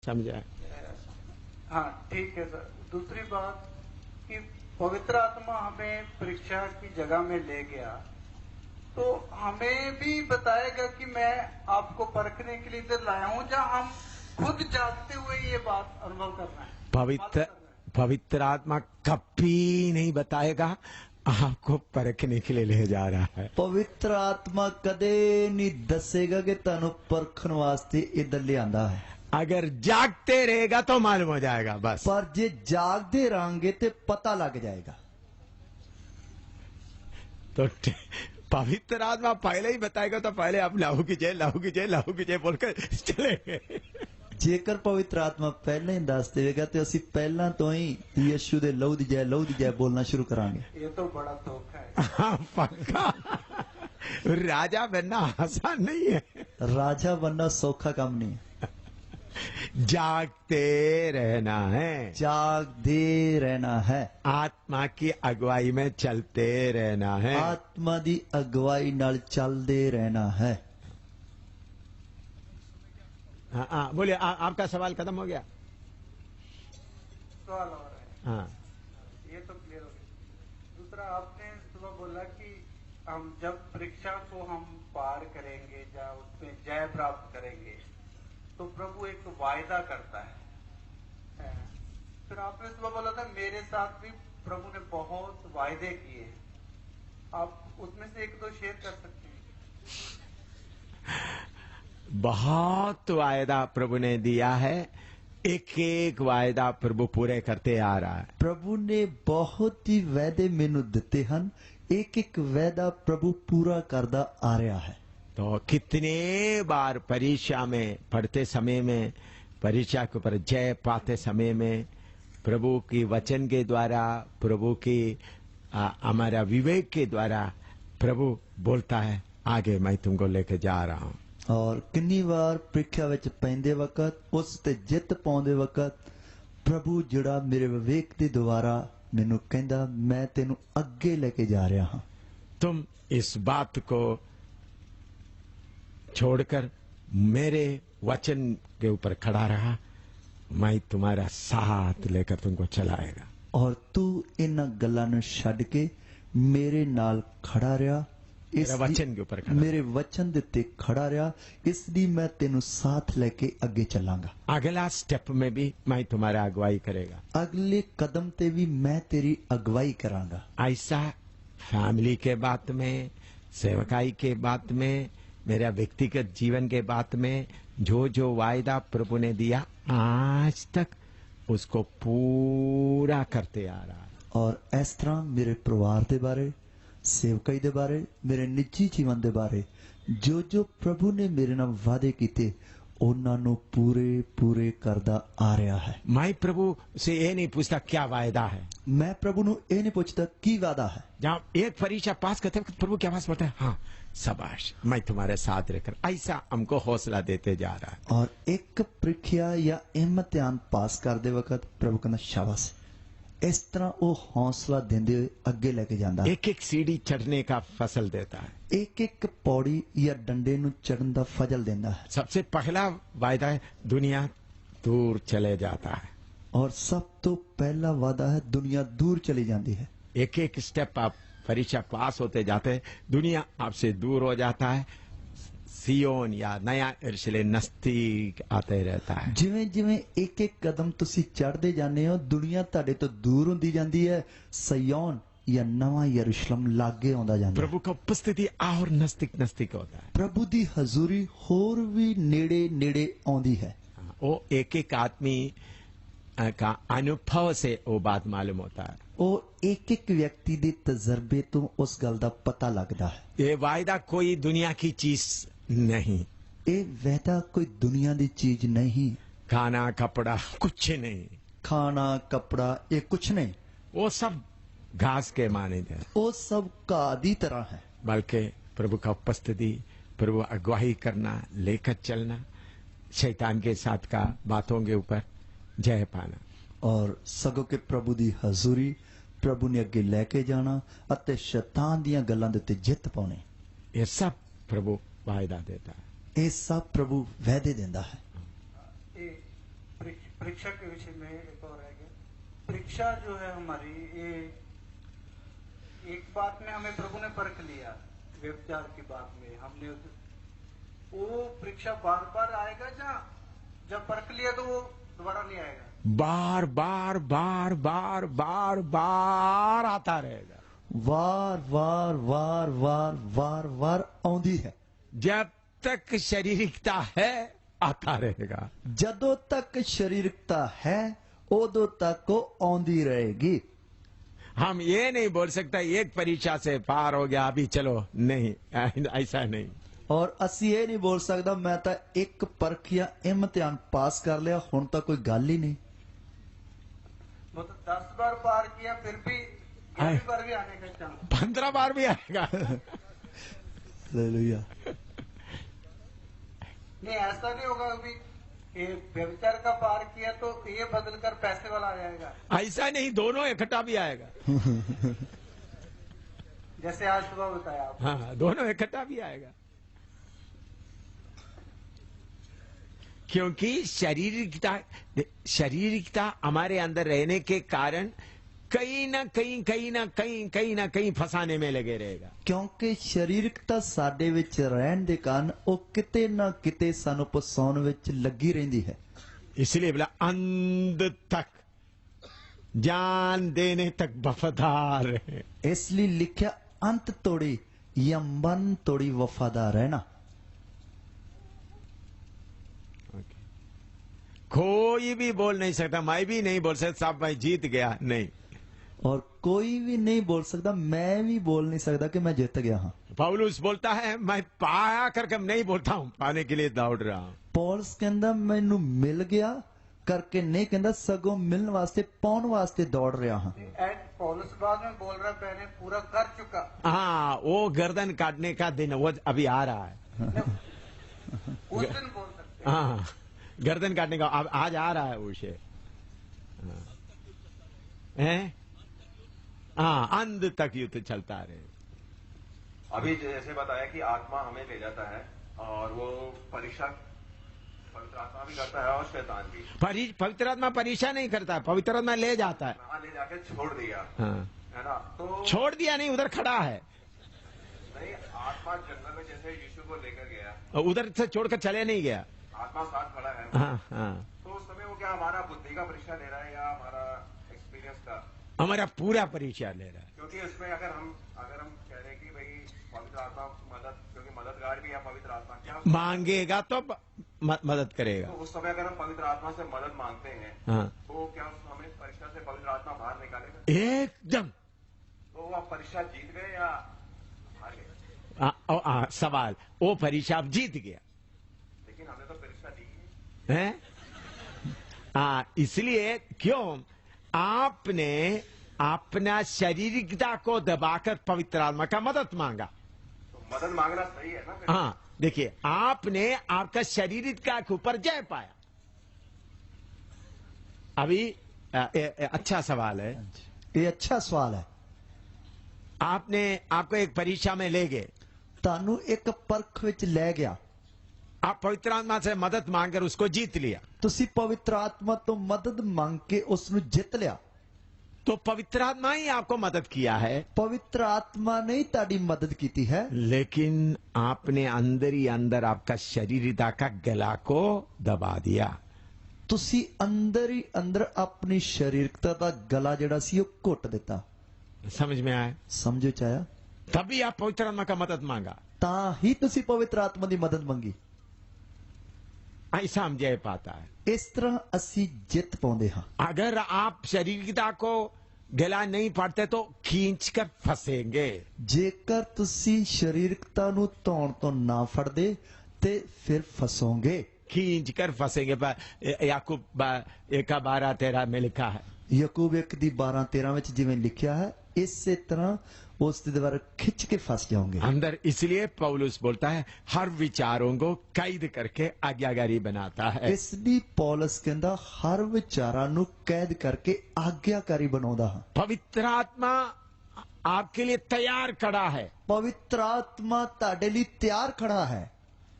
समझा? हाँ ठीक है सर। दूसरी बात कि पवित्र आत्मा हमें परीक्षा की जगह में ले गया तो हमें भी बताएगा कि मैं आपको परखने के लिए इधर लाया हूँ, जहाँ हम खुद जानते हुए ये बात अनुभव कर रहे हैं। पवित्र आत्मा कभी नहीं बताएगा आपको परखने के लिए ले जा रहा है। पवित्र आत्मा कदे नहीं दसेगा कि तुहानू परखण वास्ते इधर ले आंदा है। अगर जागते रहेगा तो मालूम हो जाएगा बस। पर जे जागदे रहांगे ते पता लग जाएगा। तो पवित्र आत्मा पहले ही बताएगा तो पहले आप लाहू की जय लाहू की जय लाहू की जय बोलकर चले गए। जेकर पवित्र आत्मा पहले ही दस देगा तो असी पहला तो ही यीशु दे लहू दी जय बोलना शुरू करांगे। ये तो बड़ा धोखा है। हाँ पक्का। राजा बनना आसान नहीं है। राजा बनना सौखा काम नहीं है। जागते रहना है, जागते रहना है, आत्मा की अगुवाई में चलते रहना है, आत्मा दी अगुवाई नाल चलते रहना है। हाँ बोलिए, आपका सवाल खत्म हो गया? सवाल और है। हाँ ये तो क्लियर हो गया। दूसरा आपने सुबह बोला कि हम जब परीक्षा को हम पार करेंगे या उसमें जय प्राप्त करेंगे तो प्रभु एक वायदा करता है। फिर आपने सुबह बोला था मेरे साथ भी प्रभु ने बहुत वायदे किए। आप उसमें से एक दो शेयर कर सकते हैं? बहुत वायदा प्रभु ने दिया है, एक एक वायदा प्रभु पूरे करते आ रहा है। प्रभु ने बहुत ही वायदे मैनू दिते हन, एक एक वायदा प्रभु पूरा करदा आ रहा है। तो कितने बार परीक्षा में पढ़ते समय में, परीक्षा के ऊपर जय पाते समय में प्रभु की वचन के द्वारा, प्रभु की हमारा विवेक के द्वारा प्रभु बोलता है आगे मैं तुमको लेके जा रहा हूँ। और किन्नी बार परीक्षा विच पैंदे वक्त, उस ते जित पाउंदे वक्त प्रभु जिहड़ा मेरे विवेक दे द्वारा मैनू कहंदा मैं तेनू अगे लेके जा रहा हूं। तुम इस बात को छोड़कर मेरे वचन के ऊपर खड़ा रहा, मैं तुम्हारा साथ लेकर तुमको चलाएगा। और तू इन गल्लां नूं छड्ड के मेरे नाल खड़ा रहा, मेरे वचन के ऊपर खड़ा, मेरे वचन दे उत्ते खड़ा रहा, इसलिए मैं तेनू साथ लेके अगे चलांगा। अगला स्टेप में भी मैं तुम्हारा अगुवाई करेगा, अगले कदम ते भी मैं तेरी अगुवाई करांगा। ऐसा फैमिली के बात में, सेवकाई के बात में, मेरा व्यक्तिगत जीवन के बात में जो जो वायदा प्रभु ने दिया आज तक उसको पूरा करते आ रहा है। और इस तरह मेरे परिवार दे बारे, सेवकाई दे बारे, मेरे निजी जीवन दे बारे जो जो प्रभु ने मेरे नाल वादे कीते उन्हां नूं पूरे पूरे करदा आ रहा है। मैं प्रभु से ये नहीं पूछता क्या वायदा है, मैं प्रभु नूं ये नहीं पूछता की वादा है। जहाँ एक परीक्षा पास करते वक्त प्रभु क्या आवाज पड़ता है, हाँ शाबाश मैं तुम्हारे साथ रहकर, ऐसा हमको हौसला देते जा रहा है। और एक परीक्षा या इम्तिहान पास करते वक्त प्रभु कहना शाबाश, इस तरह वो हौसला देंदे हुए अगे लेके जांदा। एक एक सीढ़ी चढ़ने का फसल देता है, एक एक पौड़ी या डंडे नूं चढ़न दा फजल देंदा है। सबसे पहला वायदा है दुनिया दूर चले जाता है, और सब तो पहला वादा है दुनिया दूर चली जाती है। एक एक स्टेप आप परीक्षा पास होते जाते हैं, दुनिया आपसे दूर हो जाता है, सियोन या नया यरूशलेम नजदीक आते रहता है। जिवें जिवें एक एक कदम तुसी चढ़ते जाने हो दुनिया तुहाडे तो दूर होंदी जाती है, सियोन या नवा यरूशलेम लागे आउंदा जांदा है। प्रभु का उपस्थिति और नजदीक नजदीक होता है, प्रभु दी हजूरी होर भी नेड़े नेड़े आउंदी है। वो एक एक आदमी का अनुभव से वो बात मालूम होता है, वो एक एक व्यक्ति दे तजर्बे तो उस गल दा पता लगता है। ये वायदा कोई दुनिया की चीज नहीं, ये वायदा कोई दुनिया दी चीज नहीं, खाना कपड़ा कुछ नहीं, खाना कपड़ा ये कुछ नहीं, वो सब घास के माने हैं, वो सब का दी तरह है। बल्कि प्रभु का उपस्थिति, प्रभु अगुवाई करना, लेकर चलना, शैतान के साथ का बातों के ऊपर जय पाना, और सगों के प्रभु दी हजूरी प्रभु ने अगे लेके जाना अते शैतान दियां गल्लां दे उत्ते जित पाउणी, ये सब प्रभु वायदा देता है। ये सब प्रभु वादे देंदा है। परीक्षा के विषय में एक और है कि परीक्षा जो है हमारी, ये एक बात में हमें प्रभु ने परख लिया, व्यभिचार की बात में हमने वो परीक्षा बार बार आएगा, जब परख लिया तो वो दोबारा नहीं आएगा। बार बार बार बार बार बार आता रहेगा, ਵਾਰ ਵਾਰ ਵਾਰ ਵਾਰ ਵਾਰ ਵਾਰ ਆਉਂਦੀ ਹੈ। जब तक शारीरिकता है आता रहेगा। ਜਦੋਂ ਤੱਕ ਸਰੀਰਕਤਾ ਹੈ ਉਦੋਂ ਤੱਕ ਉਹ ਆਉਂਦੀ ਰਹੇਗੀ। हम ये नहीं बोल सकता एक परीक्षा से पार हो गया अभी चलो, नहीं, ऐसा नहीं। ਔਰ ਅਸੀਂ ਇਹ ਨਹੀਂ ਬੋਲ ਸਕਦਾ ਮੈਂ ਤਾਂ ਇੱਕ ਪਰਖ ਜਾਂ ਇਮਤਿਹਾਨ ਪਾਸ ਕਰ ਲਿਆ ਹੁਣ ਤਾਂ ਕੋਈ ਗੱਲ ਹੀ ਨਹੀਂ। वो तो 10 बार पार किया फिर भी 11वीं बार भी आने का चांस, 15 बार भी आएगा। हालेलुया। नहीं ऐसा नहीं होगा अभी ये व्यभिचार का पार किया तो ये बदलकर पैसे वाला आ जाएगा, ऐसा नहीं, दोनों इकट्ठा भी आएगा। जैसे आज सुबह बताया आप। हाँ, दोनों इकट्ठा भी आएगा, क्योंकि शारीरिकता हमारे अंदर रहने के कारण कहीं ना कहीं फंसाने में लगे रहेगा। ਕਿਉਂਕਿ ਸਰੀਰਕਤਾ ਸਾਡੇ ਵਿੱਚ ਰਹਿਣ ਦੇ ਕਾਰਨ ਉਹ ਕਿਤੇ ਨਾ ਕਿਤੇ ਸਾਨੂੰ ਫਸਾਉਣ ਵਿੱਚ ਲੱਗੀ ਰਹਿੰਦੀ ਹੈ। इसलिए बोला अंत तक, जान देने तक वफादार रहे। ਇਸ ਲਈ ਲਿਖਿਆ ਅੰਤ ਤੋੜੀ ਜਾਂ ਮਨ ਤੋੜੀ ਵਫਾਦਾਰ ਰਹਿਣਾ। कोई भी बोल नहीं सकता, मैं भी नहीं बोल सकता साहब मैं जीत गया, नहीं। और कोई भी नहीं बोल सकता, मैं भी बोल नहीं सकता कि मैं जीत गया हाँ। पौलुस बोलता है मैं पाया करके नहीं बोलता हूं, पाने के लिए दौड़ रहा हूं। पौलुस कहता मैनू मिल गया करके नहीं कहता, सगों मिलने वास्ते पाउन वास्ते दौड़ रहा हाँ। पौलुस बाद में बोल रहा पहले पूरा कर चुका। हाँ, वो गर्दन काटने का दिन वो अभी आ रहा है। उस दिन बोल सकते हैं। हाँ, गर्दन काटने का आज आ रहा है उसे। हाँ, अंत तक युद्ध चलता रहे। अभी जैसे बताया कि आत्मा हमें ले जाता है और वो परीक्षा पवित्र आत्मा भी करता है और शैतान भी। पवित्र आत्मा परीक्षा नहीं करता, पवित्र आत्मा ले जाता है। वहां ले जाके छोड़ दिया, हाँ, है ना। तो छोड़ दिया नहीं, उधर खड़ा है। नहीं, आत्मा जंगल में जैसे यीशु को लेकर गया, उधर से छोड़कर चले नहीं गया। आत्मा साथ खड़ा है। हाँ हाँ, तो उस समय वो क्या हमारा बुद्धि का परीक्षा ले रहा है या हमारा एक्सपीरियंस का? हमारा पूरा परीक्षा ले रहा है। क्योंकि उसमें अगर हम कह रहे हैं कि भाई पवित्र आत्मा मदद, क्योंकि मददगार भी है पवित्र आत्मा, क्या मांगेगा तो मदद करेगा। तो उस समय अगर हम पवित्र आत्मा से मदद मांगते हैं, हाँ, तो क्या हमें परीक्षा से पवित्र आत्मा बाहर निकालेगा? एकदम। तो आप परीक्षा जीत गए या हार गए? सवाल, वो परीक्षा अब जीत गया लेकिन हमने तो परीक्षा दी है। इसलिए क्यों आपने अपना शारीरिकता को दबाकर पवित्र आत्मा का मदद मांगा। तो मदद मांगना सही है ना फिर? हाँ, देखिए आपने आपका शारीरिकता के ऊपर जय पाया। अभी अच्छा सवाल है, ये अच्छा सवाल है। आपको एक परीक्षा में ले गए, तानू एक परख विच ले गया, आप पवित्र आत्मा से मदद मांगकर उसको जीत लिया। तुसी पवित्र आत्मा तो मदद मांग के उसनु जित लिया। तो पवित्र आत्मा ही आपको मदद किया है, पवित्र आत्मा ने ही ताड़ी मदद की है। लेकिन आपने अंदर ही अंदर आपका शरीरिता का गला को दबा दिया। तुसी अंदर ही अंदर अपनी शरीरकता का गला जड़ा सी वो घुट दिता। समझ में आया? समझो चाया, तभी आप पवित्र आत्मा का मदद मांगा, ता ही तुसी पवित्र आत्मा की मदद मंगी। ऐसा हम जय पाता है। इस तरह असी जित पाउंदे हां। अगर आप शरीरता को गला नहीं पाते तो खींच कर फंसेंगे। जेकर तुसी शरीरकता नु धौण तो ना फड़दे ते फिर फसोगे। खींच कर फंसेंगे। याकूब 1:12-13 में लिखा है। याकूब 1:12-13 में जिवें लिखा है, इसी तरह उस द्वारा खिंच के फंस जाओगे अंदर। इसलिए पौलुस बोलता है हर विचारों को कैद करके आज्ञाकारी बनाता है। इसलिए पौलुस कहंदा हर विचारां नु कैद करके आज्ञाकारी बनाउंदा हां। पवित्र आत्मा आपके लिए तैयार खड़ा है। पवित्र आत्मा ताड़े लिए तैयार खड़ा है।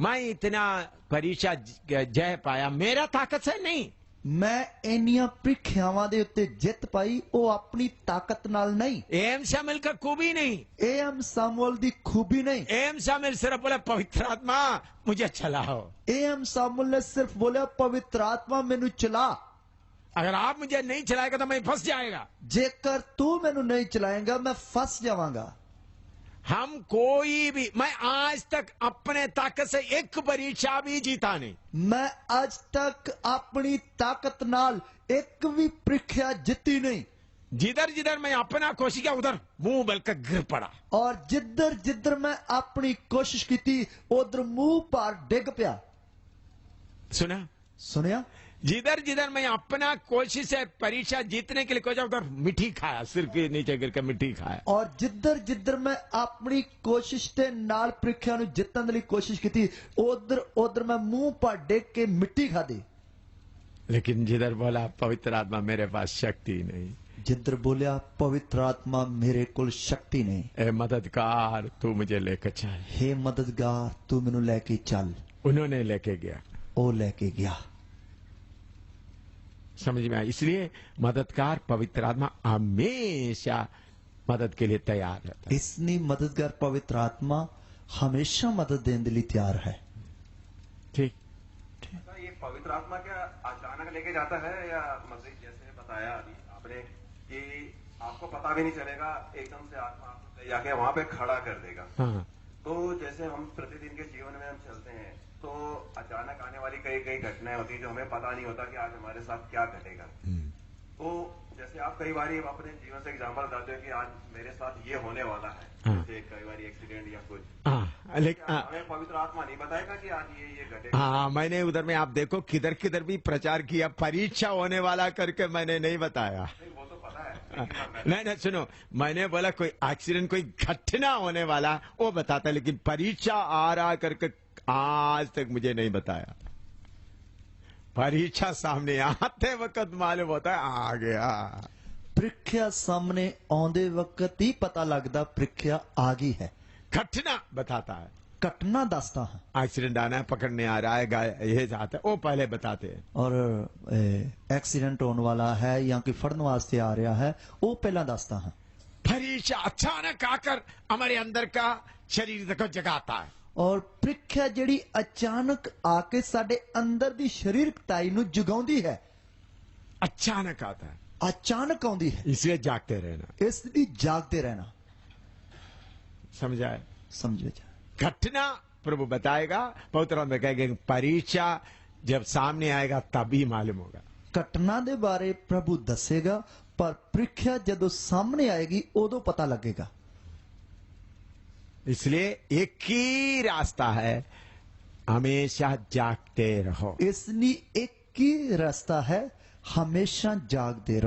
मैं इतना परीक्षा जय पाया मेरा ताकत से नहीं, ਮੈਂ ਇੰਨੀਆਂ ਪ੍ਰੀਖਿਆਵਾਂ ਦੇ ਉੱਤੇ ਜਿੱਤ ਪਾਈ ਉਹ ਆਪਣੀ ਤਾਕਤ ਨਾਲ ਨਹੀਂ, एम शामिल का खूबी नहीं। ਏਐਮ ਸਾਮੂਅਲ ਦੀ ਖੂਬੀ नहीं, एम शामिल सिर्फ बोले पवित्र आत्मा मुझे चलाओ। ਏਐਮ ਸਾਮੂਅਲ ਨੇ ਸਿਰਫ ਬੋਲਿਆ ਪਵਿੱਤਰ ਆਤਮਾ ਮੈਨੂੰ ਚਲਾ, अगर आप मुझे नहीं चलाएगा तो मैं फंस जाएगा। ਜੇਕਰ ਤੂੰ ਮੈਨੂੰ ਨਹੀਂ ਚਲਾਏਗਾ ਮੈਂ ਫਸ ਜਾਵਾਂਗਾ। हम कोई भी, मैं आज तक अपने ताकत से एक परीक्षा भी जीता नहीं। ਮੈਂ ਅੱਜ ਤੱਕ ਆਪਣੀ ਤਾਕਤ ਨਾਲ ਇੱਕ ਵੀ ਪ੍ਰੀਖਿਆ ਜਿੱਤੀ ਨਹੀਂ, जिधर जिधर मैं अपना कोशिश किया उधर मुंह बलकर गिर पड़ा। ਔਰ ਜਿੱਧਰ ਜਿੱਧਰ ਮੈਂ ਆਪਣੀ ਕੋਸ਼ਿਸ਼ ਕੀਤੀ ਉਧਰ ਮੂੰਹ ਭਾਰ ਡਿੱਗ ਪਿਆ। सुना? ਸੁਣਿਆ? जिधर जिधर मैं अपना कोशिश से परीक्षा जीतने के लिए कोशिश उधर मिट्टी खाया, सिर के नीचे गिर के मिट्टी खाया। ਔਰ ਜਿੱਧਰ ਜਿੱਧਰ ਮੈਂ ਆਪਣੀ ਕੋਸ਼ਿਸ਼ ਦੇ ਨਾਲ ਪ੍ਰੀਖਿਆ ਨੂੰ ਜਿੱਤਣ ਲਈ ਕੋਸ਼ਿਸ਼ ਕੀਤੀ ਉਧਰ ਉਧਰ ਮੈਂ ਮੂੰਹ ਭਾਰ ਡਿੱਗ ਕੇ ਮਿੱਟੀ ਖਾਦੀ। लेकिन जिधर बोला पवित्र आत्मा मेरे पास शक्ति नहीं, ਜਿੱਧਰ ਬੋਲਿਆ ਪਵਿੱਤਰ ਆਤਮਾ ਮੇਰੇ ਕੋਲ ਸ਼ਕਤੀ ਨਹੀਂ, ए मददगार तू मुझे लेकर चल। ਹੇ ਮਦਦਗਾਰ ਤੂੰ ਮੈਨੂੰ ਲੈ ਕੇ ਚੱਲ। उन्होंने लेके गया। ਉਹ ਲੈ ਕੇ ਗਿਆ। समझ में आया? इसलिए मददगार पवित्र आत्मा हमेशा मदद के लिए तैयार रहता है। ਇਸ ਲਈ ਮਦਦਗਾਰ ਪਵਿੱਤਰ ਆਤਮਾ ਹਮੇਸ਼ਾ ਮਦਦ ਦੇਣ ਦੇ ਲਈ ਤਿਆਰ ਹੈ। ठीक। अच्छा, ये पवित्र आत्मा क्या अचानक लेके जाता है या मसीह जैसे बताया अभी आपने कि आपको पता भी नहीं चलेगा, एकदम से आत्मा आपको ले जाके वहां पे खड़ा कर देगा। हाँ, तो जैसे हम प्रतिदिन के जीवन में हम चलते हैं तो अचानक आने वाली कई कई घटनाएं होती हैं जो हमें पता नहीं होता कि आज हमारे साथ क्या घटेगा। तो जैसे आप कई बार अपने जीवन से एग्जाम्पल बताते हो कि आज मेरे साथ ये होने वाला है, हाँ। जैसे कई बार एक्सीडेंट या कुछ, हाँ, लेकिन क्या हमें पवित्र आत्मा नहीं बताएगा कि आज ये घटेगा? हाँ, मैंने उधर में आप देखो किधर किधर भी प्रचार किया, परीक्षा होने वाला करके मैंने नहीं बताया। नहीं, वो तो पता है, लेकिन नहीं नहीं, सुनो, मैंने बोला कोई एक्सीडेंट कोई घटना होने वाला वो बताता, लेकिन परीक्षा आ रहा करके आज तक मुझे नहीं बताया। परीक्षा सामने आते वक्त मालूम होता है आ गया। ਪ੍ਰੀਖਿਆ ਸਾਹਮਣੇ ਆਉਂਦੇ ਵਕਤ ਹੀ ਪਤਾ ਲੱਗਦਾ ਪ੍ਰੀਖਿਆ ਆ ਗਈ ਹੈ। घटना बताता है, ਘਟਨਾ ਦੱਸਦਾ ਹਾਂ। एक्सीडेंट आना है, पकड़ने आ रहा है, ये जाता है, वो पहले बताते हैं। ਔਰ ਐਕਸੀਡੈਂਟ ਹੋਣ ਵਾਲਾ ਹੈ ਜਾਂ ਕੋਈ ਫੜਨ ਵਾਸਤੇ ਆ ਰਿਹਾ ਹੈ ਉਹ ਪਹਿਲਾਂ ਦੱਸਦਾ ਹਾਂ। परीक्षा अचानक आकर हमारे अंदर का शरीर को जगाता है। ਔਰ ਪ੍ਰੀਖਿਆ ਜਿਹੜੀ ਅਚਾਨਕ ਆ ਕੇ ਸਾਡੇ ਅੰਦਰ ਦੀ ਸਰੀਰਕਤਾਈ ਨੂੰ ਜਗਾਉਂਦੀ ਹੈ। अचानक आता है, ਅਚਾਨਕ ਆਉਂਦੀ ਹੈ, इसलिए जागते रहना। ਇਸ ਲਈ ਜਾਗਦੇ ਰਹਿਣਾ। समझा है? ਸਮਝੋ ਜੀ। घटना प्रभु बताएगा, पवित्र में कहेंगे परीक्षा जब सामने आएगा तभी मालूम होगा। ਘਟਨਾ ਦੇ ਬਾਰੇ ਪ੍ਰਭੂ ਦੱਸੇਗਾ ਪਰ ਪ੍ਰੀਖਿਆ ਜਦੋਂ ਸਾਹਮਣੇ ਆਏਗੀ ਉਦੋਂ ਪਤਾ ਲੱਗੇਗਾ। इसलिए एक ही रास्ता है, हमेशा जागते रहो। ਇਸ ਲਈ ਇੱਕ ਹੀ ਰਸਤਾ ਹੈ, ਹਮੇਸ਼ਾ ਜਾਗਦੇ ਰਹੋ।